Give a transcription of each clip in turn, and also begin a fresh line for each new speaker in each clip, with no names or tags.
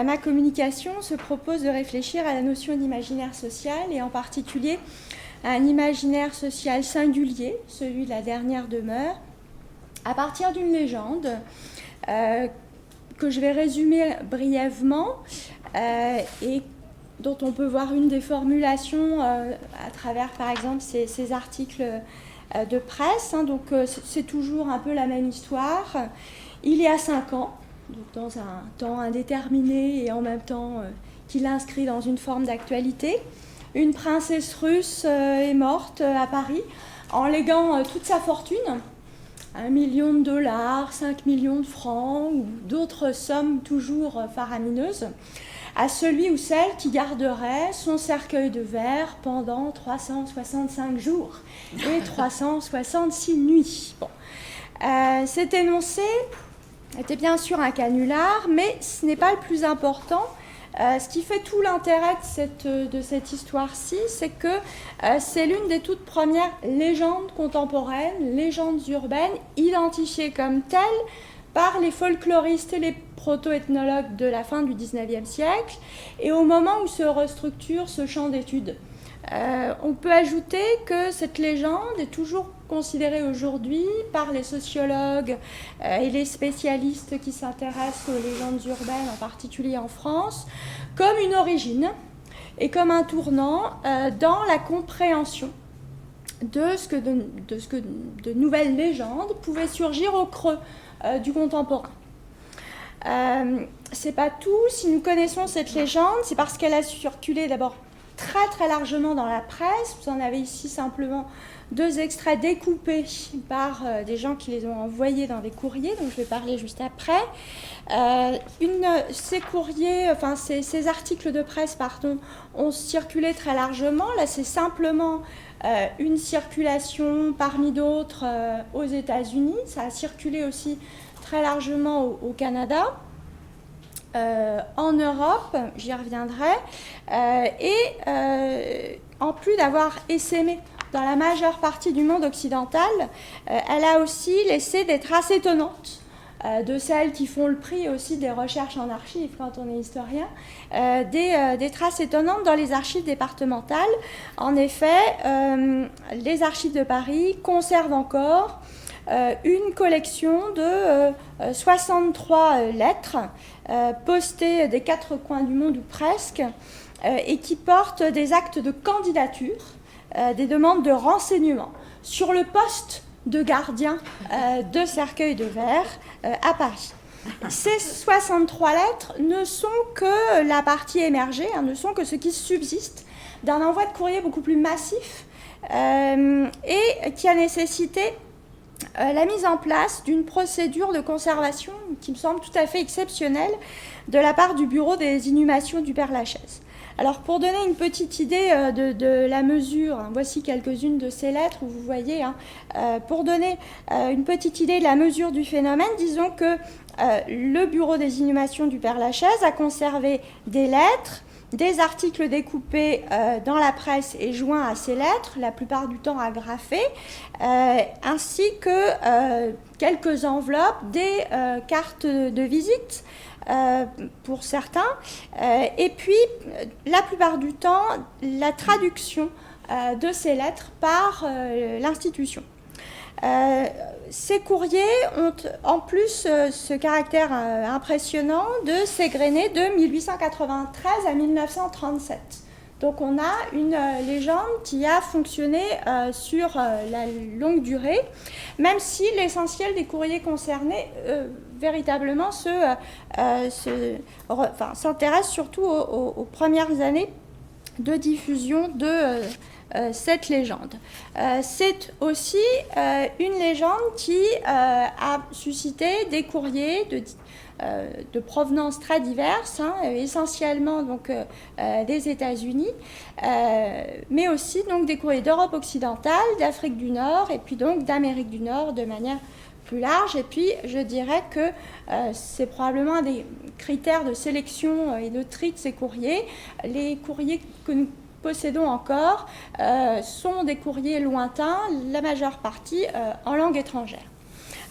ma communication se propose de réfléchir à la notion d'imaginaire social et en particulier à un imaginaire social singulier, celui de la dernière demeure, à partir d'une légende que je vais résumer brièvement et dont on peut voir une des formulations à travers, par exemple, ces articles de presse. Donc, c'est toujours un peu la même histoire. Il y a 5 ans, donc dans un temps indéterminé et en même temps qu'il inscrit dans une forme d'actualité, une princesse russe est morte à Paris en léguant toute sa fortune, 1 million de dollars, 5 millions de francs ou d'autres sommes toujours faramineuses, à celui ou celle qui garderait son cercueil de verre pendant 365 jours et 366 nuits. Bon. Cet énoncé était bien sûr un canular, mais ce n'est pas le plus important. Ce qui fait tout l'intérêt de cette histoire-ci, c'est que c'est l'une des toutes premières légendes contemporaines, légendes urbaines, identifiées comme telles par les folkloristes et les proto-ethnologues de la fin du XIXe siècle, et au moment où se restructure ce champ d'études. On peut ajouter que cette légende est toujours considérée aujourd'hui par les sociologues et les spécialistes qui s'intéressent aux légendes urbaines, en particulier en France, comme une origine et comme un tournant dans la compréhension de ce que de nouvelles légendes pouvaient surgir au creux du contemporain. C'est pas tout. Si nous connaissons cette légende, c'est parce qu'elle a circulé d'abord très très largement dans la presse. Vous en avez ici simplement 2 extraits découpés par des gens qui les ont envoyés dans des courriers, dont je vais parler juste après. Ces articles de presse, ont circulé très largement. Là, c'est simplement une circulation parmi d'autres aux États-Unis. Ça a circulé aussi très largement au Canada. En Europe, j'y reviendrai, en plus d'avoir essaimé dans la majeure partie du monde occidental, elle a aussi laissé des traces étonnantes de celles qui font le prix aussi des recherches en archives quand on est historien, des traces étonnantes dans les archives départementales. En effet, les archives de Paris conservent encore une collection de 63 lettres postées des 4 coins du monde ou presque, et qui portent des actes de candidature, des demandes de renseignements sur le poste de gardien de cercueil de verre à Paris. Ces 63 lettres ne sont que la partie émergée, ne sont que ce qui subsiste d'un envoi de courrier beaucoup plus massif et qui a nécessité la mise en place d'une procédure de conservation qui me semble tout à fait exceptionnelle de la part du bureau des inhumations du Père-Lachaise. Alors, pour donner une petite idée de la mesure, voici quelques-unes de ces lettres où vous voyez, pour donner une petite idée de la mesure du phénomène, disons que le bureau des inhumations du Père-Lachaise a conservé des lettres, des articles découpés dans la presse et joints à ces lettres, la plupart du temps agrafés, ainsi que quelques enveloppes, des cartes de visite pour certains, et puis la plupart du temps la traduction de ces lettres par l'institution. Ces courriers ont en plus ce caractère impressionnant de s'égrener de 1893 à 1937. Donc on a une légende qui a fonctionné sur la longue durée, même si l'essentiel des courriers concernés véritablement s'intéresse surtout aux premières années de diffusion de cette légende. C'est aussi une légende qui a suscité des courriers de provenance très diverses, essentiellement donc, des États-Unis, mais aussi donc, des courriers d'Europe occidentale, d'Afrique du Nord et puis donc d'Amérique du Nord de manière plus large. Et puis je dirais que c'est probablement un des critères de sélection et de tri de ces courriers. Les courriers que nous possédons encore sont des courriers lointains, la majeure partie en langue étrangère.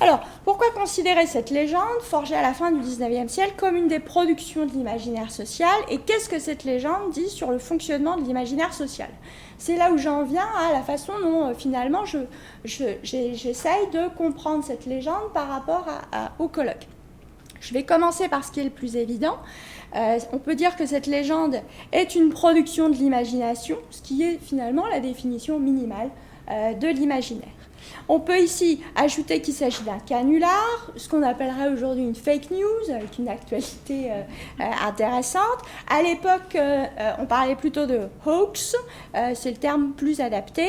Alors, pourquoi considérer cette légende, forgée à la fin du XIXe siècle, comme une des productions de l'imaginaire social? Et qu'est-ce que cette légende dit sur le fonctionnement de l'imaginaire social? C'est là où j'en viens à la façon dont, finalement, j'essaye de comprendre cette légende par rapport au colloque. Je vais commencer par ce qui est le plus évident. On peut dire que cette légende est une production de l'imagination, ce qui est finalement la définition minimale de l'imaginaire. On peut ici ajouter qu'il s'agit d'un canular, ce qu'on appellerait aujourd'hui une fake news, avec une actualité intéressante. À l'époque, on parlait plutôt de hoax, c'est le terme plus adapté,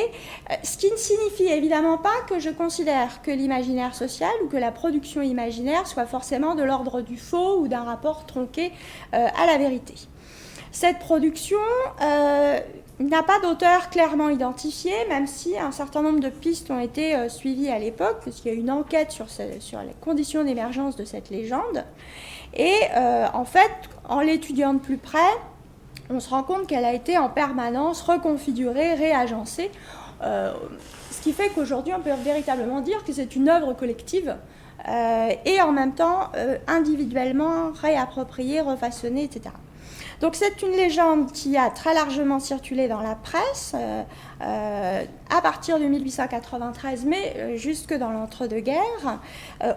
ce qui ne signifie évidemment pas que je considère que l'imaginaire social ou que la production imaginaire soit forcément de l'ordre du faux ou d'un rapport tronqué à la vérité. Cette production n'a pas d'auteur clairement identifié, même si un certain nombre de pistes ont été suivies à l'époque, puisqu'il y a eu une enquête sur les conditions d'émergence de cette légende. Et en fait, en l'étudiant de plus près, on se rend compte qu'elle a été en permanence reconfigurée, réagencée, ce qui fait qu'aujourd'hui, on peut véritablement dire que c'est une œuvre collective et en même temps individuellement réappropriée, refaçonnée, etc. Donc c'est une légende qui a très largement circulé dans la presse à partir de 1893, mais jusque dans l'entre-deux-guerres.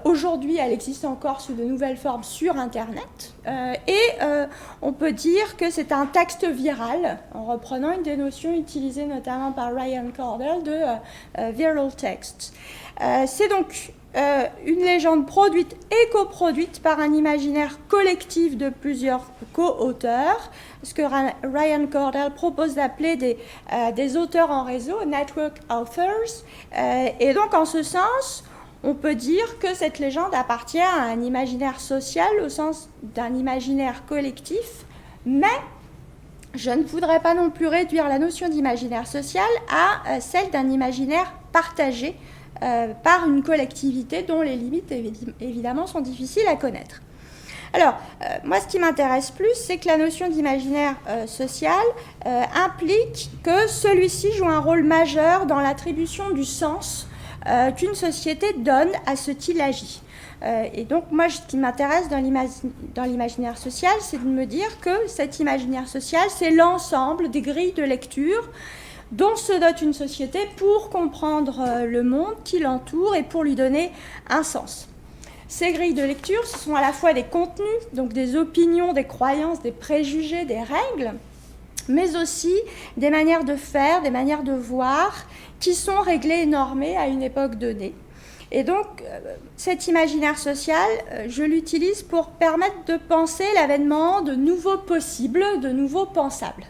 Aujourd'hui, elle existe encore sous de nouvelles formes sur Internet. On peut dire que c'est un texte viral, en reprenant une des notions utilisées notamment par Ryan Cordell de viral text. C'est donc une légende produite et coproduite par un imaginaire collectif de plusieurs co-auteurs, ce que Ryan Cordell propose d'appeler des auteurs en réseau, network authors. Et donc, en ce sens, on peut dire que cette légende appartient à un imaginaire social au sens d'un imaginaire collectif, mais je ne voudrais pas non plus réduire la notion d'imaginaire social à celle d'un imaginaire partagé par une collectivité dont les limites, évidemment, sont difficiles à connaître. Alors, moi, ce qui m'intéresse plus, c'est que la notion d'imaginaire social implique que celui-ci joue un rôle majeur dans l'attribution du sens qu'une société donne à ce qu'il agit. Et donc, moi, ce qui m'intéresse dans l'imaginaire social, c'est de me dire que cet imaginaire social, c'est l'ensemble des grilles de lecture dont se dote une société pour comprendre le monde qui l'entoure et pour lui donner un sens. Ces grilles de lecture, ce sont à la fois des contenus, donc des opinions, des croyances, des préjugés, des règles, mais aussi des manières de faire, des manières de voir qui sont réglées et normées à une époque donnée. Et donc, cet imaginaire social, je l'utilise pour permettre de penser l'avènement de nouveaux possibles, de nouveaux pensables.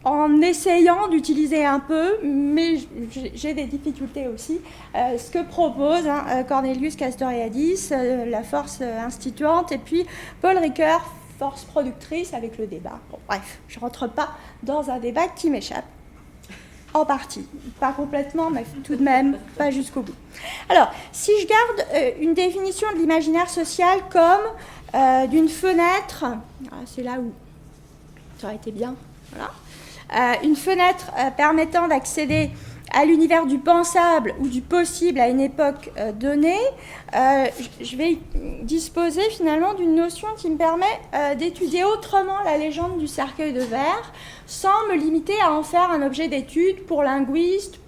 En essayant d'utiliser un peu, mais j'ai des difficultés aussi, ce que propose Cornelius Castoriadis, la force instituante, et puis Paul Ricoeur, force productrice, avec le débat. Bon, bref, je ne rentre pas dans un débat qui m'échappe, en partie. Pas complètement, mais tout de même, pas jusqu'au bout. Alors, si je garde une définition de l'imaginaire social comme d'une fenêtre, c'est là où ça aurait été bien, voilà. Une fenêtre permettant d'accéder à l'univers du pensable ou du possible à une époque donnée, je vais disposer finalement d'une notion qui me permet d'étudier autrement la légende du cercueil de verre, sans me limiter à en faire un objet d'étude pour linguistes,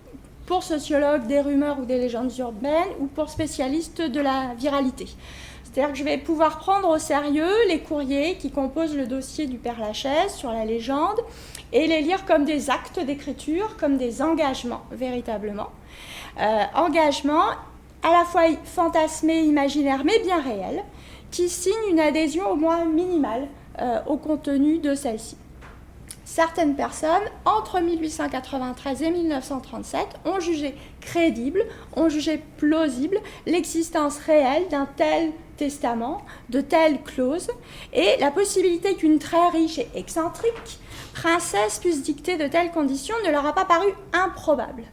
pour sociologues des rumeurs ou des légendes urbaines, ou pour spécialistes de la viralité. C'est-à-dire que je vais pouvoir prendre au sérieux les courriers qui composent le dossier du Père Lachaise sur la légende et les lire comme des actes d'écriture, comme des engagements, véritablement. Engagements à la fois fantasmés, imaginaires, mais bien réels, qui signent une adhésion au moins minimale au contenu de celle-ci. Certaines personnes, entre 1893 et 1937, ont jugé crédible, ont jugé plausible l'existence réelle d'un tel testament, de telles clauses, et la possibilité qu'une très riche et excentrique princesse puisse dicter de telles conditions ne leur a pas paru improbable.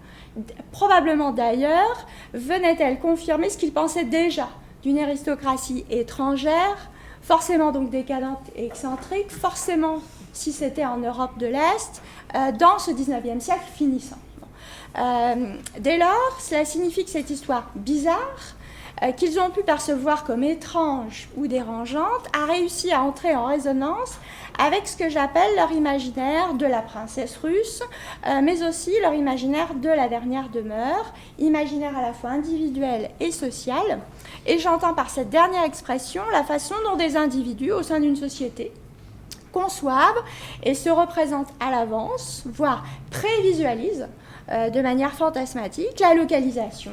Probablement d'ailleurs, venait-elle confirmer ce qu'ils pensaient déjà d'une aristocratie étrangère, forcément donc décadente et excentrique, forcément, si c'était en Europe de l'Est, dans ce 19e siècle finissant. Dès lors, cela signifie que cette histoire bizarre, qu'ils ont pu percevoir comme étrange ou dérangeante, a réussi à entrer en résonance avec ce que j'appelle leur imaginaire de la princesse russe, mais aussi leur imaginaire de la dernière demeure, imaginaire à la fois individuel et social. Et j'entends par cette dernière expression la façon dont des individus au sein d'une société conçoivent et se représentent à l'avance, voire prévisualisent de manière fantasmatique la localisation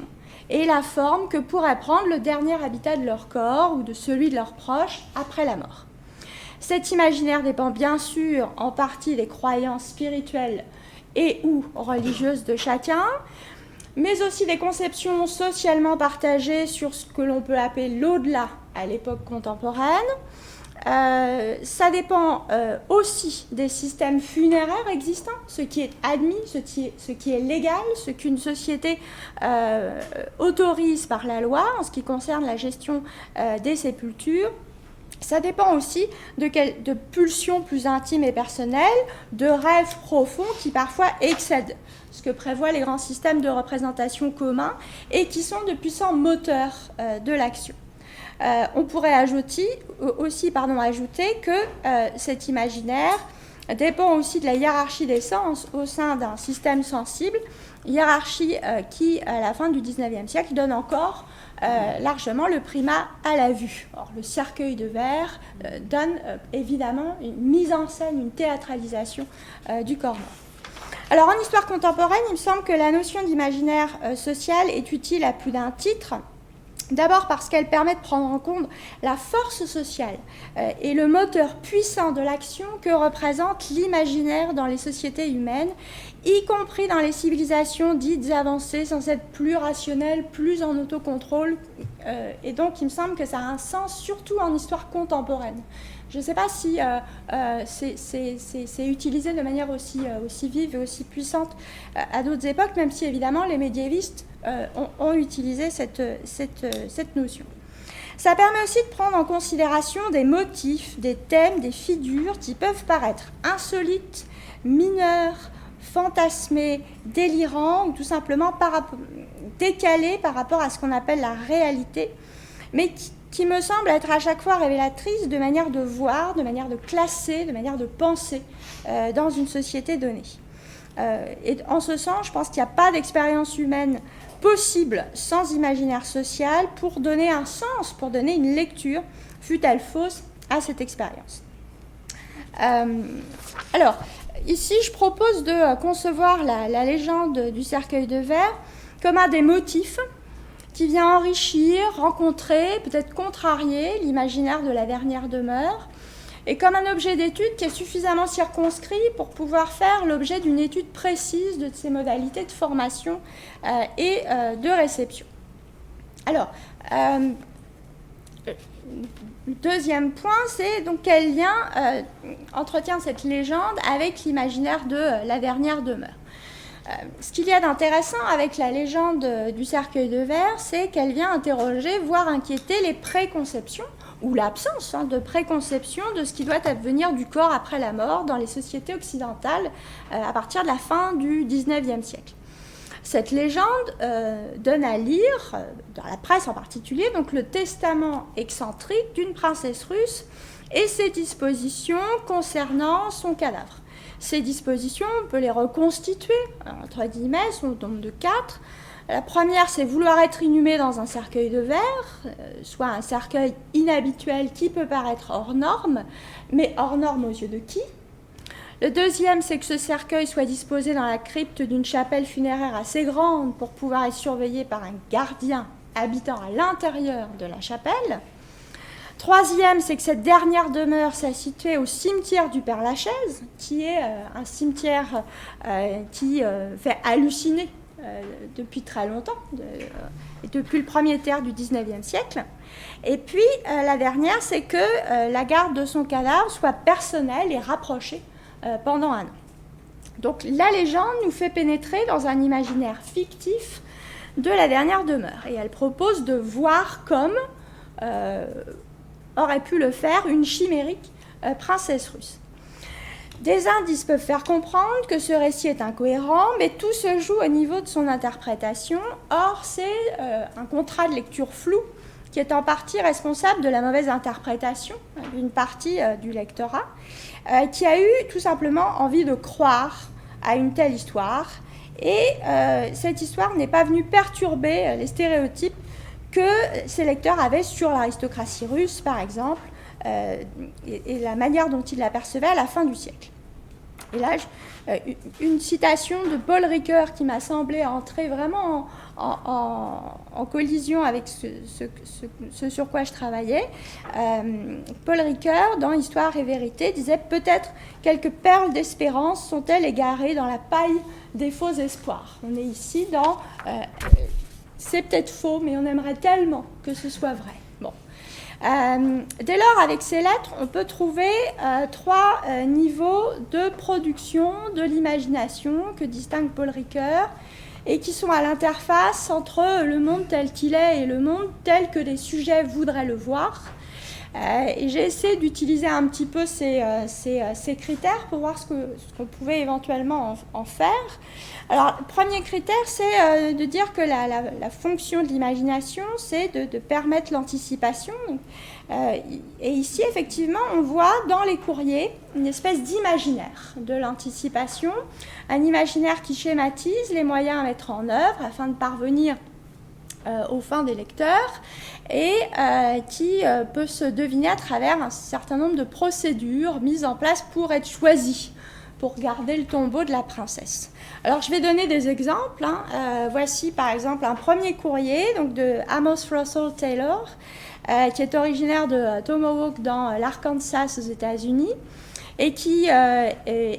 et la forme que pourrait prendre le dernier habitat de leur corps ou de celui de leurs proches après la mort. Cet imaginaire dépend bien sûr en partie des croyances spirituelles et ou religieuses de chacun, mais aussi des conceptions socialement partagées sur ce que l'on peut appeler l'au-delà à l'époque contemporaine. Ça dépend aussi des systèmes funéraires existants, ce qui est admis, ce qui est légal, ce qu'une société autorise par la loi en ce qui concerne la gestion des sépultures. Ça dépend aussi de pulsions plus intimes et personnelles, de rêves profonds qui parfois excèdent ce que prévoient les grands systèmes de représentation communs et qui sont de puissants moteurs de l'action. On pourrait ajouter que cet imaginaire dépend aussi de la hiérarchie des sens au sein d'un système sensible, hiérarchie qui, à la fin du XIXe siècle, donne encore largement le primat à la vue. Or, le cercueil de verre donne évidemment une mise en scène, une théâtralisation du corps mort. Alors, en histoire contemporaine, il me semble que la notion d'imaginaire social est utile à plus d'un titre. D'abord parce qu'elle permet de prendre en compte la force sociale et le moteur puissant de l'action que représente l'imaginaire dans les sociétés humaines, y compris dans les civilisations dites avancées, censées être plus rationnelles, plus en autocontrôle. Et donc, il me semble que ça a un sens, surtout en histoire contemporaine. Je ne sais pas si c'est utilisé de manière aussi vive et aussi puissante à d'autres époques, même si évidemment les médiévistes ont utilisé cette notion. Ça permet aussi de prendre en considération des motifs, des thèmes, des figures qui peuvent paraître insolites, mineurs, fantasmés, délirants ou tout simplement décalés par rapport à ce qu'on appelle la réalité, mais qui me semble être à chaque fois révélatrice de manière de voir, de manière de classer, de manière de penser dans une société donnée. Et en ce sens, je pense qu'il n'y a pas d'expérience humaine possible sans imaginaire social pour donner un sens, pour donner une lecture, fût-elle fausse, à cette expérience. Alors, ici, je propose de concevoir la légende du cercueil de verre comme un des motifs qui vient enrichir, rencontrer, peut-être contrarier l'imaginaire de la dernière demeure, et comme un objet d'étude qui est suffisamment circonscrit pour pouvoir faire l'objet d'une étude précise de ses modalités de formation et de réception. Alors, le deuxième point, c'est donc quel lien entretient cette légende avec l'imaginaire de la dernière demeure. Ce qu'il y a d'intéressant avec la légende du cercueil de verre, c'est qu'elle vient interroger, voire inquiéter les préconceptions, ou l'absence de préconception de ce qui doit advenir du corps après la mort dans les sociétés occidentales à partir de la fin du XIXe siècle. Cette légende donne à lire, dans la presse en particulier, donc le testament excentrique d'une princesse russe et ses dispositions concernant son cadavre. Ces dispositions, on peut les reconstituer, entre guillemets, sont au nombre de 4. La première, c'est vouloir être inhumé dans un cercueil de verre, soit un cercueil inhabituel qui peut paraître hors norme, mais hors norme aux yeux de qui ? Le deuxième, c'est que ce cercueil soit disposé dans la crypte d'une chapelle funéraire assez grande pour pouvoir être surveillé par un gardien habitant à l'intérieur de la chapelle. Troisième, c'est que cette dernière demeure s'est située au cimetière du Père-Lachaise, qui est un cimetière qui fait halluciner depuis très longtemps, depuis le premier tiers du XIXe siècle. Et puis, la dernière, c'est que la garde de son cadavre soit personnelle et rapprochée pendant 1 an. Donc, la légende nous fait pénétrer dans un imaginaire fictif de la dernière demeure. Et elle propose de voir comme aurait pu le faire une chimérique princesse russe. Des indices peuvent faire comprendre que ce récit est incohérent, mais tout se joue au niveau de son interprétation. Or, c'est un contrat de lecture flou qui est en partie responsable de la mauvaise interprétation d'une partie du lectorat, qui a eu tout simplement envie de croire à une telle histoire. Et cette histoire n'est pas venue perturber les stéréotypes que ces lecteurs avaient sur l'aristocratie russe, par exemple, et la manière dont ils l'apercevaient à la fin du siècle. Et là, une citation de Paul Ricoeur qui m'a semblé entrer vraiment en collision avec ce sur quoi je travaillais. Paul Ricoeur, dans Histoire et vérité, disait « Peut-être quelques perles d'espérance sont-elles égarées dans la paille des faux espoirs ». On est ici dans c'est peut-être faux, mais on aimerait tellement que ce soit vrai. Bon. Dès lors, avec ces lettres, on peut trouver trois niveaux de production de l'imagination que distingue Paul Ricoeur et qui sont à l'interface entre le monde tel qu'il est et le monde tel que les sujets voudraient le voir. Et j'ai essayé d'utiliser un petit peu ces critères pour voir ce qu'on pouvait éventuellement en faire. Alors, le premier critère, c'est de dire que la fonction de l'imagination, c'est de permettre l'anticipation. Et ici, effectivement, on voit dans les courriers une espèce d'imaginaire de l'anticipation, un imaginaire qui schématise les moyens à mettre en œuvre afin de parvenir aux fins des lecteurs et qui peut se deviner à travers un certain nombre de procédures mises en place pour être choisies, pour garder le tombeau de la princesse. Alors je vais donner des exemples. Voici par exemple un premier courrier donc de Amos Russell Taylor, qui est originaire de Tomahawk dans l'Arkansas aux États-Unis et qui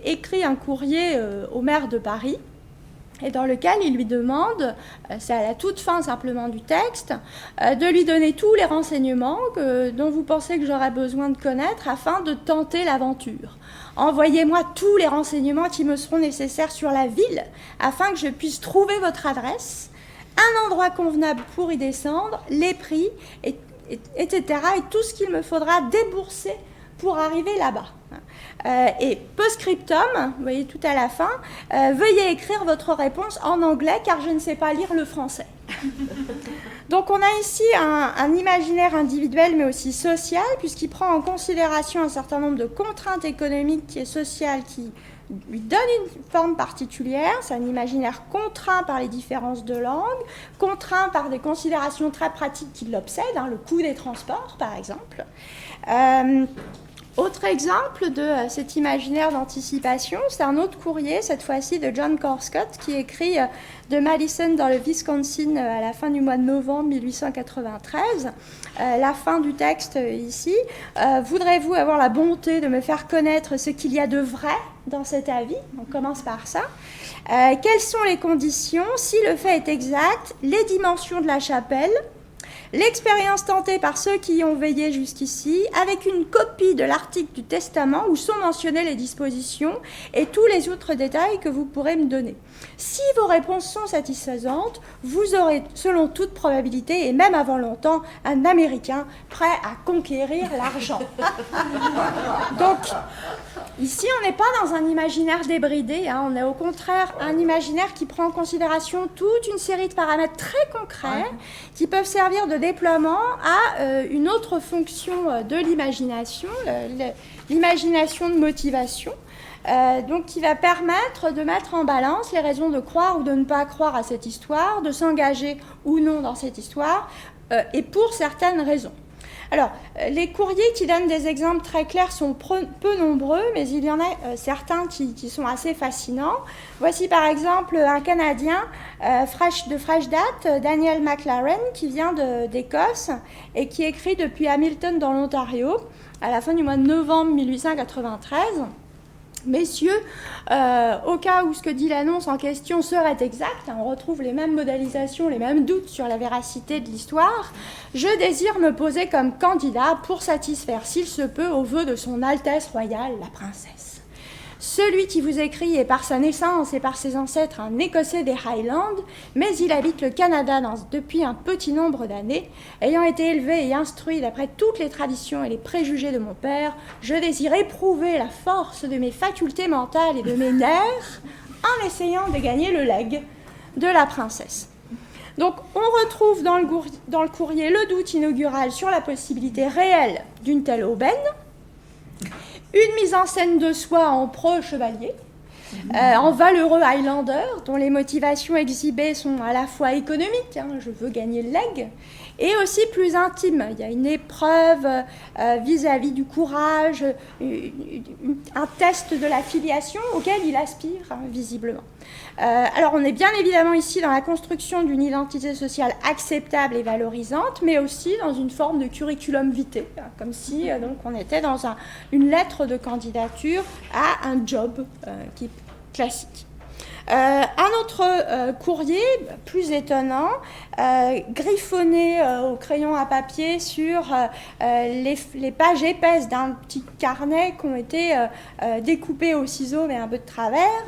écrit un courrier au maire de Paris, et dans lequel il lui demande, c'est à la toute fin simplement du texte, de lui donner tous les renseignements dont vous pensez que j'aurais besoin de connaître afin de tenter l'aventure. Envoyez-moi tous les renseignements qui me seront nécessaires sur la ville afin que je puisse trouver votre adresse, un endroit convenable pour y descendre, les prix, etc. et tout ce qu'il me faudra débourser pour arriver là-bas. Et post-scriptum, vous voyez tout à la fin, veuillez écrire votre réponse en anglais car je ne sais pas lire le français. Donc on a ici un imaginaire individuel mais aussi social puisqu'il prend en considération un certain nombre de contraintes économiques et sociales qui lui donnent une forme particulière. C'est un imaginaire contraint par les différences de langue, contraint par des considérations très pratiques qui l'obsèdent, le coût des transports par exemple. Autre exemple de cet imaginaire d'anticipation, c'est un autre courrier, cette fois-ci de John Corscott, qui écrit de Madison dans le Wisconsin à la fin du mois de novembre 1893. La fin du texte ici. Voudrez-vous avoir la bonté de me faire connaître ce qu'il y a de vrai dans cet avis? On commence par ça. Quelles sont les conditions? Si le fait est exact, les dimensions de la chapelle, l'expérience tentée par ceux qui y ont veillé jusqu'ici, avec une copie de l'article du testament où sont mentionnées les dispositions et tous les autres détails que vous pourrez me donner. Si vos réponses sont satisfaisantes, vous aurez, selon toute probabilité, et même avant longtemps, un Américain prêt à conquérir l'argent. Donc, ici, on n'est pas dans un imaginaire débridé, on est au contraire un imaginaire qui prend en considération toute une série de paramètres très concrets qui peuvent servir de déploiement à une autre fonction de l'imagination, l'imagination de motivation, donc qui va permettre de mettre en balance les raisons de croire ou de ne pas croire à cette histoire, de s'engager ou non dans cette histoire, et pour certaines raisons. Alors, les courriers qui donnent des exemples très clairs sont peu nombreux, mais il y en a certains qui sont assez fascinants. Voici par exemple un Canadien de fraîche date, Daniel McLaren, qui vient d'Écosse et qui écrit depuis Hamilton dans l'Ontario à la fin du mois de novembre 1893. Messieurs, au cas où ce que dit l'annonce en question serait exact, on retrouve les mêmes modélisations, les mêmes doutes sur la véracité de l'histoire, je désire me poser comme candidat pour satisfaire, s'il se peut, aux vœux de son Altesse royale, la princesse. Celui qui vous écrit est par sa naissance et par ses ancêtres un Écossais des Highlands, mais il habite le Canada depuis un petit nombre d'années. Ayant été élevé et instruit d'après toutes les traditions et les préjugés de mon père, je désire éprouver la force de mes facultés mentales et de mes nerfs en essayant de gagner le legs de la princesse. Donc on retrouve dans le courrier le doute inaugural sur la possibilité réelle d'une telle aubaine, une mise en scène de soi en pro-chevalier, en valeureux Highlander, dont les motivations exhibées sont à la fois économiques, je veux gagner le leg, et aussi plus intime. Il y a une épreuve vis-à-vis du courage, un test de la filiation auquel il aspire, visiblement. Alors on est bien évidemment ici dans la construction d'une identité sociale acceptable et valorisante, mais aussi dans une forme de curriculum vitae, comme si donc, on était dans une lettre de candidature à un job qui est classique. Un autre courrier, plus étonnant, griffonné au crayon à papier sur les pages épaisses d'un petit carnet qui ont été découpées au ciseau mais un peu de travers.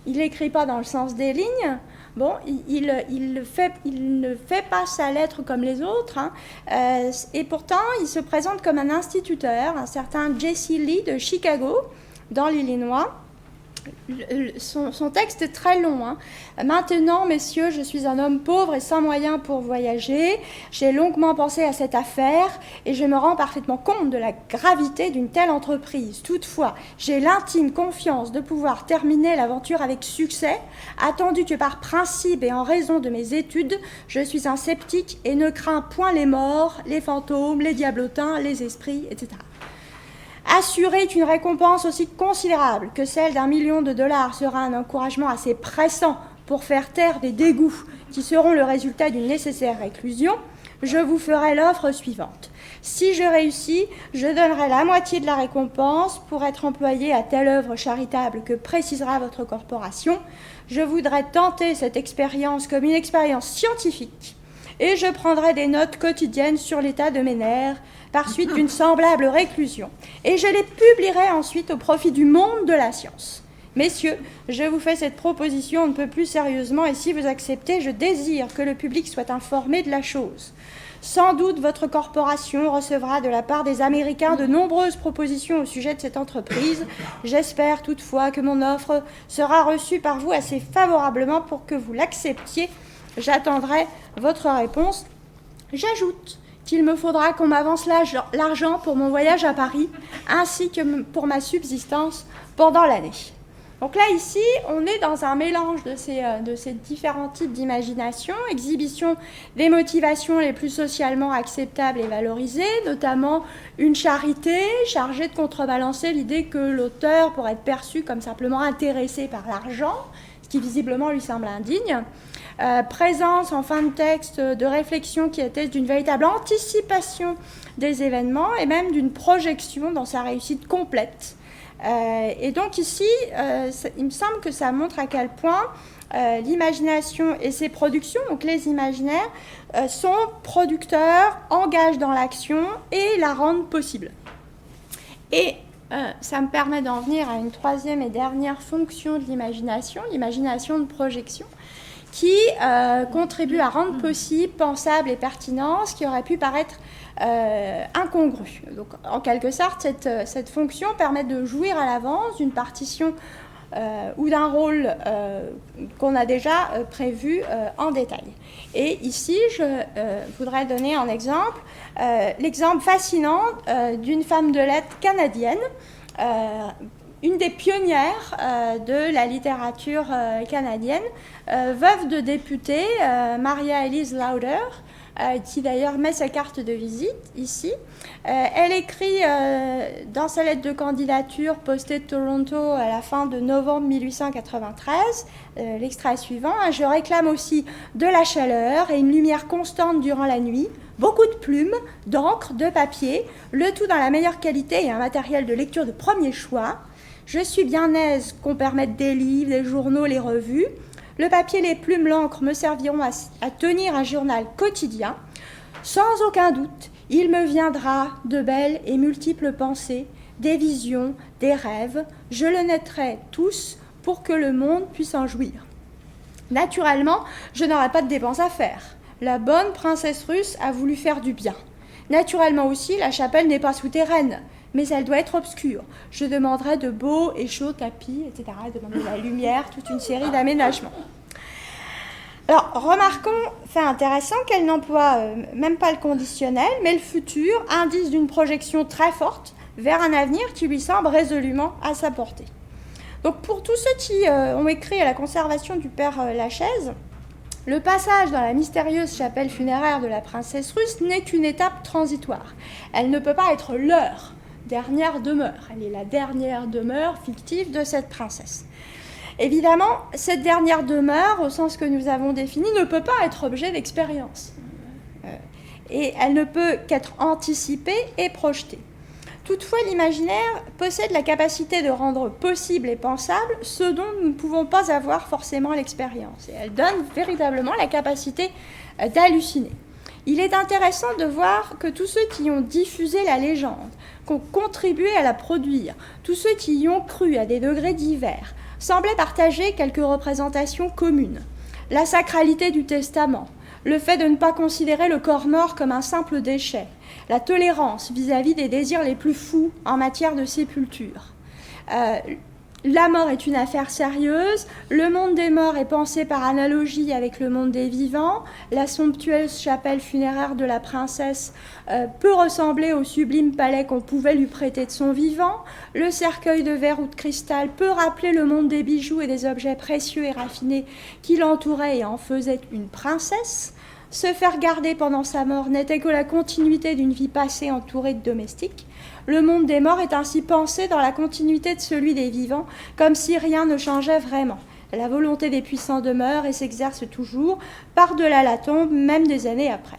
Il n'écrit pas dans le sens des lignes. Bon, il ne fait pas sa lettre comme les autres, et pourtant il se présente comme un instituteur, un certain Jesse Lee de Chicago, dans l'Illinois. Son texte est très long. Maintenant, messieurs, je suis un homme pauvre et sans moyens pour voyager. J'ai longuement pensé à cette affaire et je me rends parfaitement compte de la gravité d'une telle entreprise. Toutefois, j'ai l'intime confiance de pouvoir terminer l'aventure avec succès, attendu que par principe et en raison de mes études, je suis un sceptique et ne crains point les morts, les fantômes, les diablotins, les esprits, etc. Assurer qu'une récompense aussi considérable que celle d'1 million de dollars sera un encouragement assez pressant pour faire taire des dégoûts qui seront le résultat d'une nécessaire réclusion, je vous ferai l'offre suivante. Si je réussis, je donnerai la moitié de la récompense pour être employé à telle œuvre charitable que précisera votre corporation. Je voudrais tenter cette expérience comme une expérience scientifique et je prendrai des notes quotidiennes sur l'état de mes nerfs par suite d'une semblable réclusion, et je les publierai ensuite au profit du monde de la science. Messieurs, je vous fais cette proposition on ne peut plus sérieusement, et si vous acceptez, je désire que le public soit informé de la chose. Sans doute, votre corporation recevra de la part des Américains de nombreuses propositions au sujet de cette entreprise. J'espère toutefois que mon offre sera reçue par vous assez favorablement pour que vous l'acceptiez. J'attendrai votre réponse. J'ajoute qu'il me faudra qu'on m'avance l'argent pour mon voyage à Paris, ainsi que pour ma subsistance pendant l'année. Donc là, ici, on est dans un mélange de ces différents types d'imagination, exhibition des motivations les plus socialement acceptables et valorisées, notamment une charité chargée de contrebalancer l'idée que l'auteur pourrait être perçu comme simplement intéressé par l'argent, ce qui visiblement lui semble indigne. Présence en fin de texte de réflexion qui atteste d'une véritable anticipation des événements et même d'une projection dans sa réussite complète. Et donc ici, il me semble que ça montre à quel point l'imagination et ses productions, donc les imaginaires, sont producteurs, engagent dans l'action et la rendent possible. Et ça me permet d'en venir à une troisième et dernière fonction de l'imagination de projection, qui contribue à rendre possible, pensable et pertinent ce qui aurait pu paraître incongru. Donc, en quelque sorte, cette fonction permet de jouir à l'avance d'une partition ou d'un rôle qu'on a déjà prévu en détail. Et ici, je voudrais donner un exemple, l'exemple fascinant d'une femme de lettres canadienne, une des pionnières de la littérature canadienne, veuve de député, Maria Elise Lauder, qui d'ailleurs met sa carte de visite ici. Elle écrit dans sa lettre de candidature postée de Toronto à la fin de novembre 1893, l'extrait suivant, « Je réclame aussi de la chaleur et une lumière constante durant la nuit, beaucoup de plumes, d'encre, de papier, le tout dans la meilleure qualité et un matériel de lecture de premier choix. Je suis bien aise qu'on permette des livres, des journaux, les revues. Le papier, les plumes, l'encre me serviront à tenir un journal quotidien. Sans aucun doute, Il me viendra de belles et multiples pensées, des visions, des rêves, je le naîtrai tous pour que le monde puisse en jouir. Naturellement, je n'aurai pas de dépenses à faire. La bonne princesse russe a voulu faire du bien. Naturellement aussi, la chapelle n'est pas souterraine, mais elle doit être obscure. Je demanderai de beaux et chauds tapis, etc., demander de la lumière, toute une série d'aménagements. Alors, remarquons, fait intéressant, qu'elle n'emploie même pas le conditionnel, mais le futur, indice d'une projection très forte vers un avenir qui lui semble résolument à sa portée. Donc, pour tous ceux qui ont écrit à la conservation du père Lachaise, le passage dans la mystérieuse chapelle funéraire de la princesse russe n'est qu'une étape transitoire. Elle ne peut pas être leur dernière demeure. Elle est la dernière demeure fictive de cette princesse. Évidemment, cette dernière demeure, au sens que nous avons défini, ne peut pas être objet d'expérience. Et elle ne peut qu'être anticipée et projetée. Toutefois, l'imaginaire possède la capacité de rendre possible et pensable ce dont nous ne pouvons pas avoir forcément l'expérience. Et elle donne véritablement la capacité d'halluciner. Il est intéressant de voir que tous ceux qui ont diffusé la légende, qui ont contribué à la produire, tous ceux qui y ont cru à des degrés divers, semblaient partager quelques représentations communes. La sacralité du testament, le fait de ne pas considérer le corps mort comme un simple déchet, la tolérance vis-à-vis des désirs les plus fous en matière de sépulture. La mort est une affaire sérieuse, le monde des morts est pensé par analogie avec le monde des vivants, la somptueuse chapelle funéraire de la princesse peut ressembler au sublime palais qu'on pouvait lui prêter de son vivant, le cercueil de verre ou de cristal peut rappeler le monde des bijoux et des objets précieux et raffinés qui l'entouraient et en faisaient une princesse. Se faire garder pendant sa mort n'était que la continuité d'une vie passée entourée de domestiques. Le monde des morts est ainsi pensé dans la continuité de celui des vivants, comme si rien ne changeait vraiment. La volonté des puissants demeure et s'exerce toujours, par-delà la tombe, même des années après.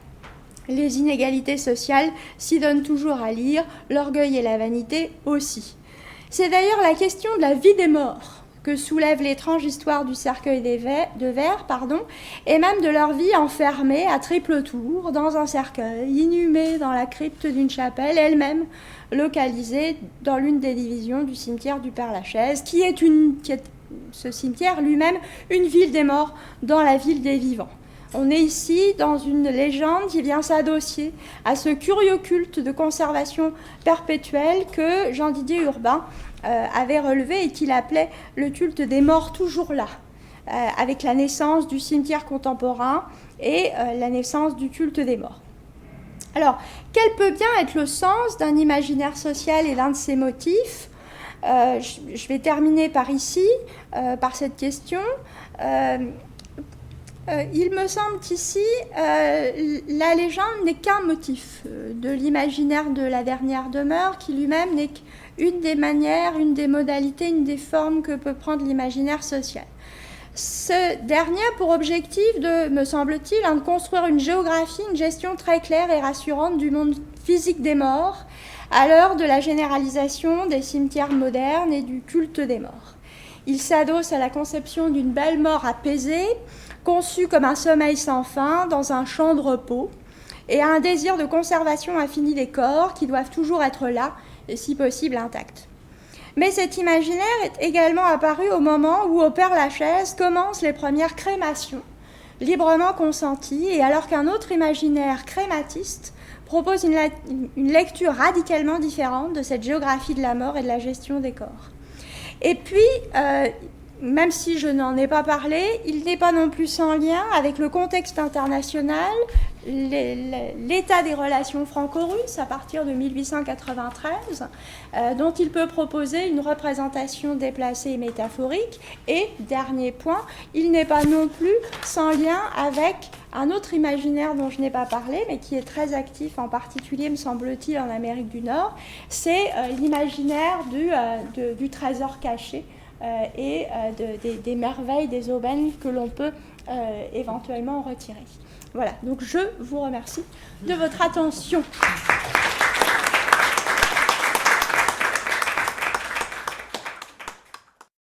Les inégalités sociales s'y donnent toujours à lire, l'orgueil et la vanité aussi. C'est d'ailleurs la question de la vie des morts que soulève l'étrange histoire du cercueil de verre, et même de leur vie enfermée à triple tour dans un cercueil, inhumé dans la crypte d'une chapelle, elle-même localisée dans l'une des divisions du cimetière du Père-Lachaise, qui est ce cimetière lui-même une ville des morts dans la ville des vivants. On est ici dans une légende qui vient s'adosser à ce curieux culte de conservation perpétuelle que Jean-Didier Urbain avait relevé et qu'il appelait le culte des morts toujours là, avec la naissance du cimetière contemporain et la naissance du culte des morts. Alors, quel peut bien être le sens d'un imaginaire social et d'un de ses motifs ? Je vais terminer par cette question. Il me semble qu'ici, la légende n'est qu'un motif de l'imaginaire de la dernière demeure, qui lui-même n'est qu'une des manières, une des modalités, une des formes que peut prendre l'imaginaire social. Ce dernier a pour objectif me semble-t-il, de construire une géographie, une gestion très claire et rassurante du monde physique des morts, à l'heure de la généralisation des cimetières modernes et du culte des morts. Il s'adosse à la conception d'une belle mort apaisée, conçue comme un sommeil sans fin dans un champ de repos, et à un désir de conservation infinie des corps qui doivent toujours être là et si possible intacts. Mais cet imaginaire est également apparu au moment où au Père-Lachaise commencent les premières crémations, librement consenties, et alors qu'un autre imaginaire crématiste propose une lecture radicalement différente de cette géographie de la mort et de la gestion des corps. Et puis, même si je n'en ai pas parlé, il n'est pas non plus sans lien avec le contexte international, l'état des relations franco-russes à partir de 1893, dont il peut proposer une représentation déplacée et métaphorique. Et, dernier point, il n'est pas non plus sans lien avec un autre imaginaire dont je n'ai pas parlé, mais qui est très actif, en particulier, me semble-t-il, en Amérique du Nord, c'est l'imaginaire du trésor caché et des merveilles, des aubaines que l'on peut éventuellement retirer. Voilà, donc je vous remercie de votre attention.